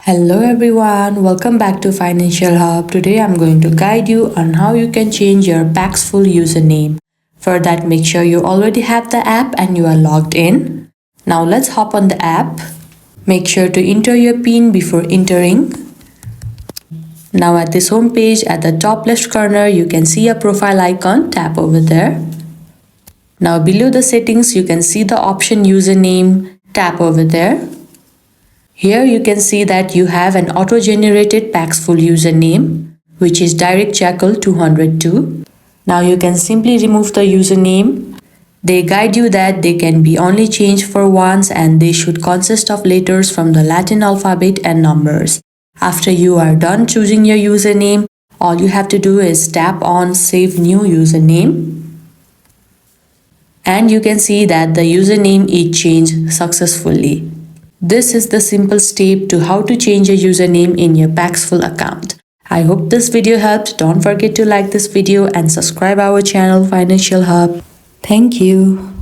Hello everyone, welcome back to Financial Hub. Today I'm going to guide you on how you can change your Paxful username. For that, make sure you already have the app and you are logged in. Now let's hop on the app. Make sure to enter your PIN before entering. Now at this home page, at the top left corner, you can see a profile icon. Tap over there. Now below the settings, you can see the option username. Tap over there. Here you can see that you have an auto-generated Paxful username, which is DirectJackal202. Now you can simply remove the username. They guide you that they can be only changed for once and they should consist of letters from the Latin alphabet and numbers. After you are done choosing your username, all you have to do is tap on Save New Username. And you can see that the username is changed successfully. This is the simple step to how to change a username in your Paxful account. I hope this video helped. Don't forget to like this video and subscribe our channel Financial Hub. Thank you.